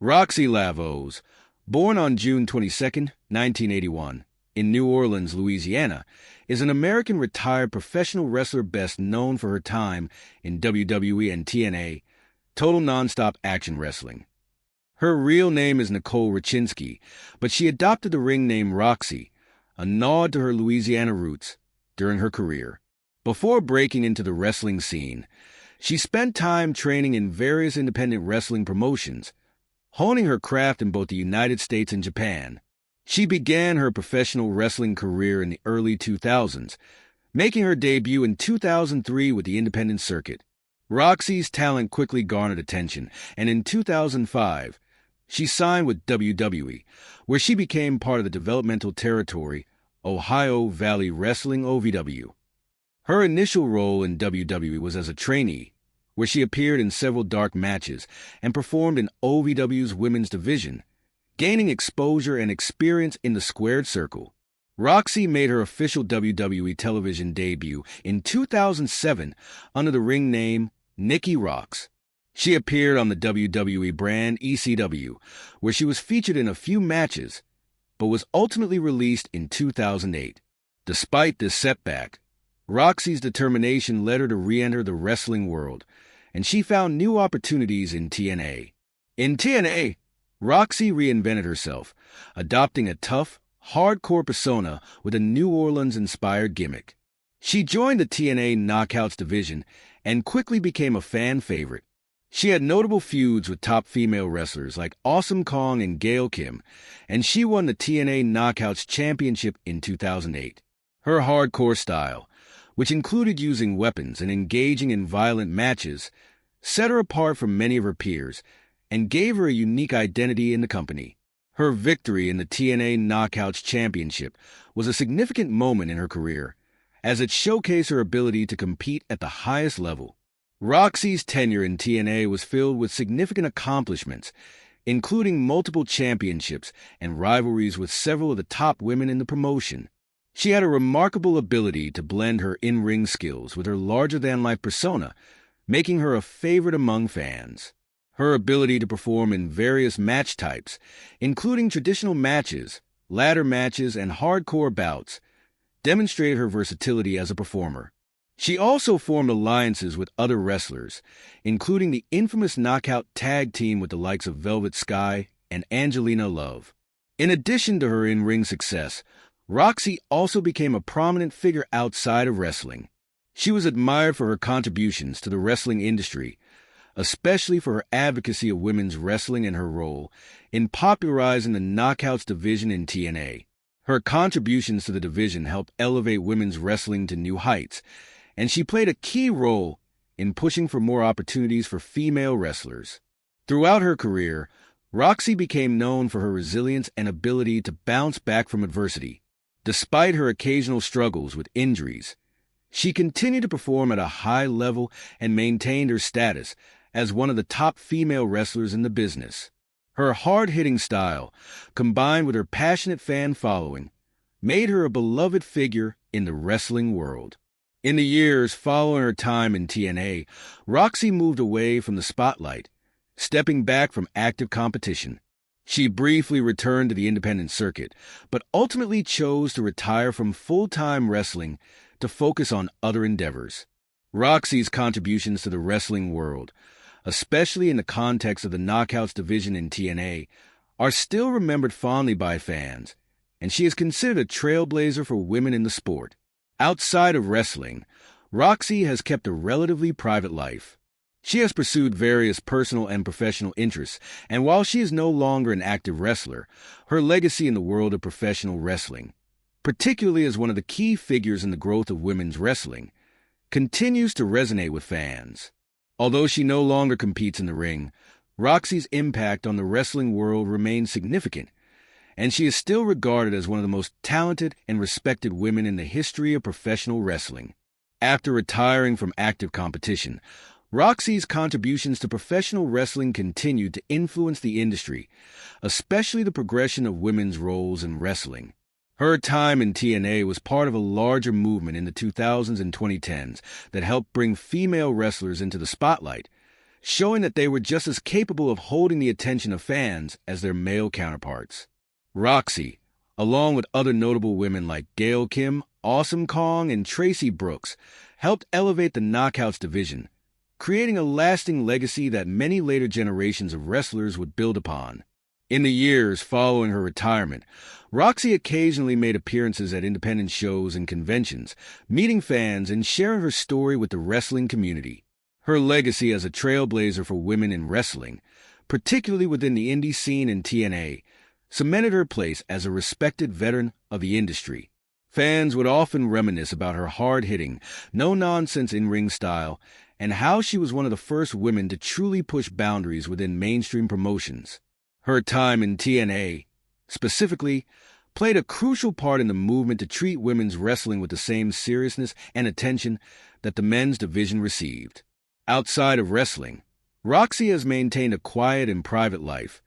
Roxxi Lavos, born on June 22, 1981, in New Orleans, Louisiana, is an American retired professional wrestler best known for her time in WWE and TNA, Total Nonstop Action Wrestling. Her real name is Nicole Rachinsky, but she adopted the ring name Roxxi, a nod to her Louisiana roots, during her career. Before breaking into the wrestling scene, she spent time training in various independent wrestling promotions, honing her craft in both the United States and Japan. She began her professional wrestling career in the early 2000s, making her debut in 2003 with the independent circuit. Roxy's talent quickly garnered attention, and in 2005, she signed with WWE, where she became part of the developmental territory Ohio Valley Wrestling OVW. Her initial role in WWE was as a trainee, where she appeared in several dark matches and performed in OVW's women's division, gaining exposure and experience in the squared circle. Roxxi made her official WWE television debut in 2007 under the ring name Nikki Roxx. She appeared on the WWE brand ECW, where she was featured in a few matches, but was ultimately released in 2008. Despite this setback, Roxy's determination led her to re-enter the wrestling world, and she found new opportunities in TNA. In TNA, Roxxi reinvented herself, adopting a tough, hardcore persona with a New Orleans-inspired gimmick. She joined the TNA Knockouts division and quickly became a fan favorite. She had notable feuds with top female wrestlers like Awesome Kong and Gail Kim, and she won the TNA Knockouts Championship in 2008. Her hardcore style, which included using weapons and engaging in violent matches, set her apart from many of her peers and gave her a unique identity in the company. Her victory in the TNA Knockouts Championship was a significant moment in her career, as it showcased her ability to compete at the highest level. Roxy's tenure in TNA was filled with significant accomplishments, including multiple championships and rivalries with several of the top women in the promotion. She had a remarkable ability to blend her in-ring skills with her larger-than-life persona, making her a favorite among fans. Her ability to perform in various match types, including traditional matches, ladder matches, and hardcore bouts, demonstrated her versatility as a performer. She also formed alliances with other wrestlers, including the infamous Knockout tag team with the likes of Velvet Sky and Angelina Love. In addition to her in-ring success, Roxxi also became a prominent figure outside of wrestling. She was admired for her contributions to the wrestling industry, especially for her advocacy of women's wrestling and her role in popularizing the Knockouts division in TNA. Her contributions to the division helped elevate women's wrestling to new heights, and she played a key role in pushing for more opportunities for female wrestlers. Throughout her career, Roxxi became known for her resilience and ability to bounce back from adversity. Despite her occasional struggles with injuries, she continued to perform at a high level and maintained her status as one of the top female wrestlers in the business. Her hard-hitting style, combined with her passionate fan following, made her a beloved figure in the wrestling world. In the years following her time in TNA, Roxxi moved away from the spotlight, stepping back from active competition. She briefly returned to the independent circuit, but ultimately chose to retire from full-time wrestling to focus on other endeavors. Roxy's contributions to the wrestling world, especially in the context of the Knockouts division in TNA, are still remembered fondly by fans, and she is considered a trailblazer for women in the sport. Outside of wrestling, Roxxi has kept a relatively private life. She has pursued various personal and professional interests, and while she is no longer an active wrestler, her legacy in the world of professional wrestling, particularly as one of the key figures in the growth of women's wrestling, continues to resonate with fans. Although she no longer competes in the ring, Roxy's impact on the wrestling world remains significant, and she is still regarded as one of the most talented and respected women in the history of professional wrestling. After retiring from active competition, Roxy's contributions to professional wrestling continued to influence the industry, especially the progression of women's roles in wrestling. Her time in TNA was part of a larger movement in the 2000s and 2010s that helped bring female wrestlers into the spotlight, showing that they were just as capable of holding the attention of fans as their male counterparts. Roxxi, along with other notable women like Gail Kim, Awesome Kong, and Tracy Brooks, helped elevate the Knockouts division, creating a lasting legacy that many later generations of wrestlers would build upon. In the years following her retirement, Roxxi occasionally made appearances at independent shows and conventions, meeting fans and sharing her story with the wrestling community. Her legacy as a trailblazer for women in wrestling, particularly within the indie scene and TNA, cemented her place as a respected veteran of the industry. Fans would often reminisce about her hard-hitting, no-nonsense in-ring style and how she was one of the first women to truly push boundaries within mainstream promotions. Her time in TNA, specifically, played a crucial part in the movement to treat women's wrestling with the same seriousness and attention that the men's division received. Outside of wrestling, Roxxi has maintained a quiet and private life,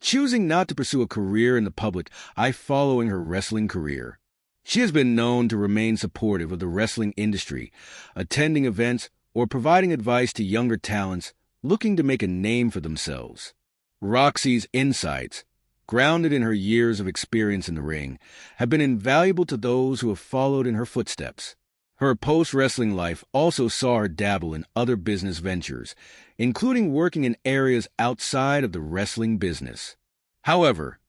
choosing not to pursue a career in the public eye following her wrestling career. She has been known to remain supportive of the wrestling industry, attending events or providing advice to younger talents looking to make a name for themselves. Roxy's insights, grounded in her years of experience in the ring, have been invaluable to those who have followed in her footsteps. Her post-wrestling life also saw her dabble in other business ventures, including working in areas outside of the wrestling business. However,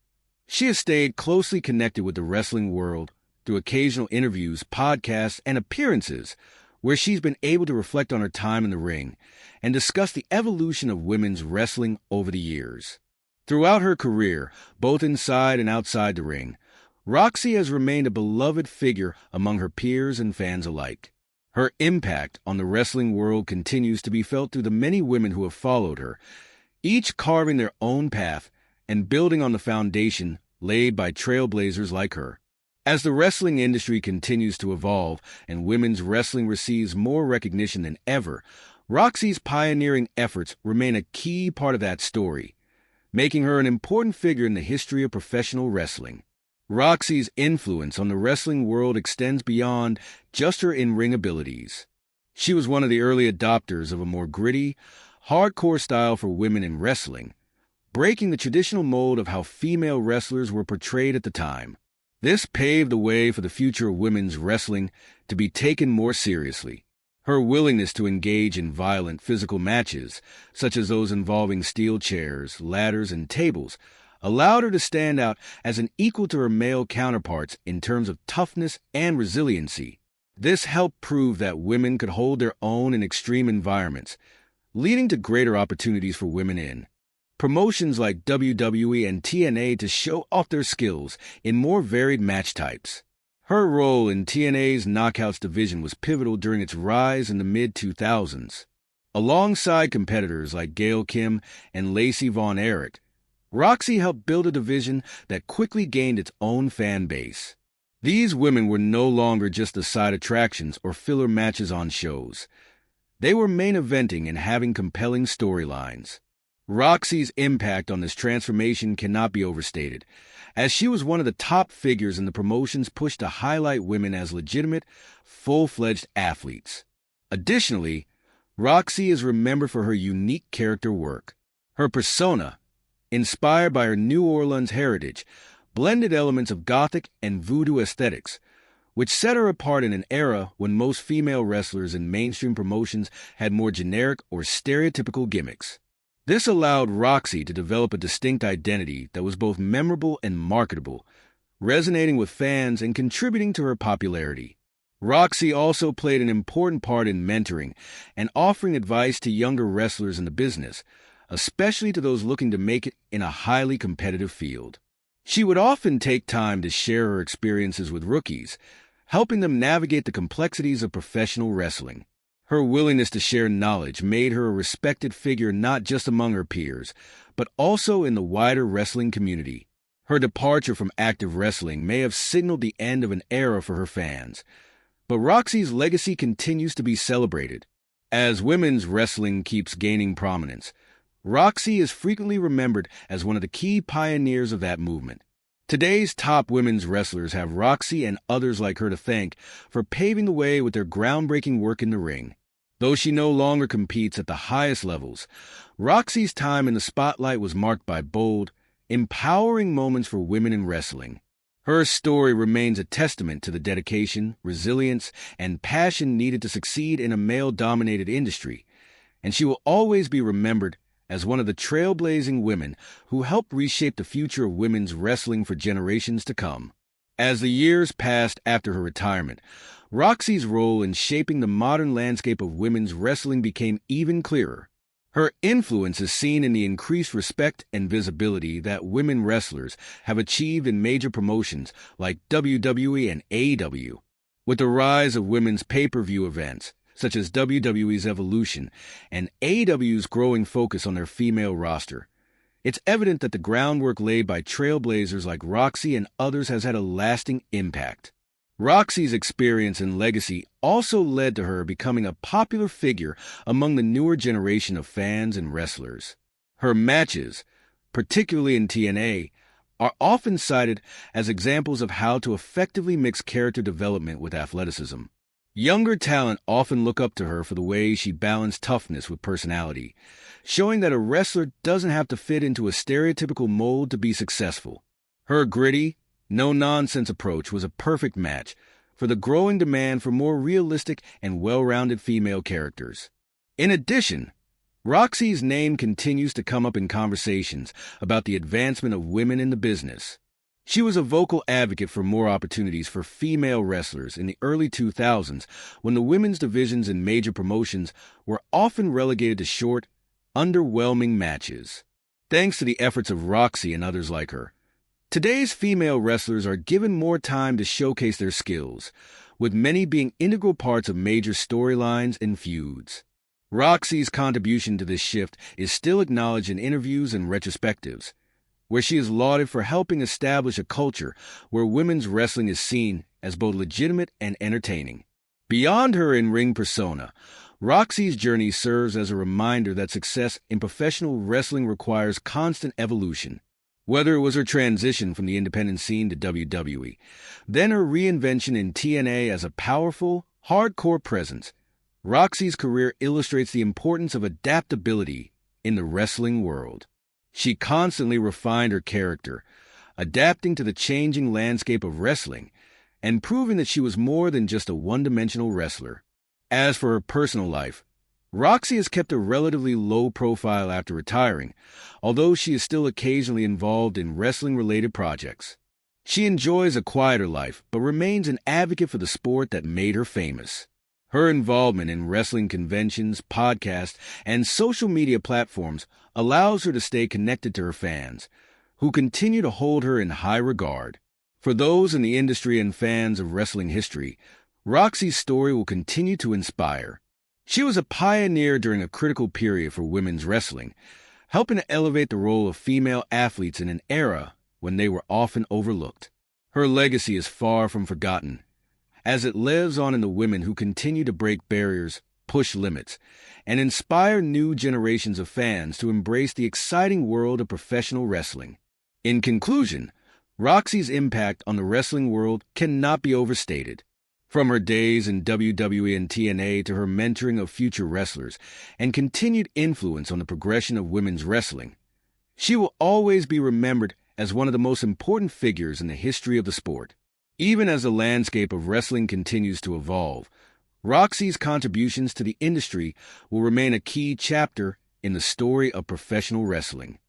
she has stayed closely connected with the wrestling world through occasional interviews, podcasts, and appearances where she's been able to reflect on her time in the ring and discuss the evolution of women's wrestling over the years. Throughout her career, both inside and outside the ring, Roxxi has remained a beloved figure among her peers and fans alike. Her impact on the wrestling world continues to be felt through the many women who have followed her, each carving their own path and building on the foundation laid by trailblazers like her. As the wrestling industry continues to evolve and women's wrestling receives more recognition than ever, Roxy's pioneering efforts remain a key part of that story, making her an important figure in the history of professional wrestling. Roxy's influence on the wrestling world extends beyond just her in-ring abilities. She was one of the early adopters of a more gritty, hardcore style for women in wrestling, breaking the traditional mold of how female wrestlers were portrayed at the time. This paved the way for the future of women's wrestling to be taken more seriously. Her willingness to engage in violent physical matches, such as those involving steel chairs, ladders, and tables, allowed her to stand out as an equal to her male counterparts in terms of toughness and resiliency. This helped prove that women could hold their own in extreme environments, leading to greater opportunities for women in promotions like WWE and TNA to show off their skills in more varied match types. Her role in TNA's Knockouts division was pivotal during its rise in the mid-2000s. Alongside competitors like Gail Kim and Lacey Von Erich, Roxxi helped build a division that quickly gained its own fan base. These women were no longer just the side attractions or filler matches on shows. They were main eventing and having compelling storylines. Roxy's impact on this transformation cannot be overstated, as she was one of the top figures in the promotion's push to highlight women as legitimate, full-fledged athletes. Additionally, Roxxi is remembered for her unique character work. Her persona, inspired by her New Orleans heritage, blended elements of Gothic and voodoo aesthetics, which set her apart in an era when most female wrestlers in mainstream promotions had more generic or stereotypical gimmicks. This allowed Roxxi to develop a distinct identity that was both memorable and marketable, resonating with fans and contributing to her popularity. Roxxi also played an important part in mentoring and offering advice to younger wrestlers in the business, especially to those looking to make it in a highly competitive field. She would often take time to share her experiences with rookies, helping them navigate the complexities of professional wrestling. Her willingness to share knowledge made her a respected figure not just among her peers, but also in the wider wrestling community. Her departure from active wrestling may have signaled the end of an era for her fans, but Roxy's legacy continues to be celebrated. As women's wrestling keeps gaining prominence, Roxxi is frequently remembered as one of the key pioneers of that movement. Today's top women's wrestlers have Roxxi and others like her to thank for paving the way with their groundbreaking work in the ring. Though she no longer competes at the highest levels, Roxy's time in the spotlight was marked by bold, empowering moments for women in wrestling. Her story remains a testament to the dedication, resilience, and passion needed to succeed in a male-dominated industry, and she will always be remembered as one of the trailblazing women who helped reshape the future of women's wrestling for generations to come. As the years passed after her retirement, Roxy's role in shaping the modern landscape of women's wrestling became even clearer. Her influence is seen in the increased respect and visibility that women wrestlers have achieved in major promotions like WWE and AEW. With the rise of women's pay-per-view events, such as WWE's Evolution and AEW's growing focus on their female roster, it's evident that the groundwork laid by trailblazers like Roxxi and others has had a lasting impact. Roxy's experience and legacy also led to her becoming a popular figure among the newer generation of fans and wrestlers. Her matches, particularly in TNA, are often cited as examples of how to effectively mix character development with athleticism. Younger talent often look up to her for the way she balanced toughness with personality, showing that a wrestler doesn't have to fit into a stereotypical mold to be successful. Her gritty, no-nonsense approach was a perfect match for the growing demand for more realistic and well-rounded female characters. In addition, Roxy's name continues to come up in conversations about the advancement of women in the business. She was a vocal advocate for more opportunities for female wrestlers in the early 2000s when the women's divisions in major promotions were often relegated to short, underwhelming matches. Thanks to the efforts of Roxy and others like her, today's female wrestlers are given more time to showcase their skills, with many being integral parts of major storylines and feuds. Roxy's contribution to this shift is still acknowledged in interviews and retrospectives, where she is lauded for helping establish a culture where women's wrestling is seen as both legitimate and entertaining. Beyond her in-ring persona, Roxy's journey serves as a reminder that success in professional wrestling requires constant evolution. Whether it was her transition from the independent scene to WWE, then her reinvention in TNA as a powerful, hardcore presence, Roxy's career illustrates the importance of adaptability in the wrestling world. She constantly refined her character, adapting to the changing landscape of wrestling, and proving that she was more than just a one-dimensional wrestler. As for her personal life, Roxy has kept a relatively low profile after retiring, although she is still occasionally involved in wrestling-related projects. She enjoys a quieter life, but remains an advocate for the sport that made her famous. Her involvement in wrestling conventions, podcasts, and social media platforms allows her to stay connected to her fans, who continue to hold her in high regard. For those in the industry and fans of wrestling history, Roxy's story will continue to inspire. She was a pioneer during a critical period for women's wrestling, helping to elevate the role of female athletes in an era when they were often overlooked. Her legacy is far from forgotten, as it lives on in the women who continue to break barriers, push limits, and inspire new generations of fans to embrace the exciting world of professional wrestling. In conclusion, Roxy's impact on the wrestling world cannot be overstated. From her days in WWE and TNA to her mentoring of future wrestlers and continued influence on the progression of women's wrestling, she will always be remembered as one of the most important figures in the history of the sport. Even as the landscape of wrestling continues to evolve, Roxy's contributions to the industry will remain a key chapter in the story of professional wrestling.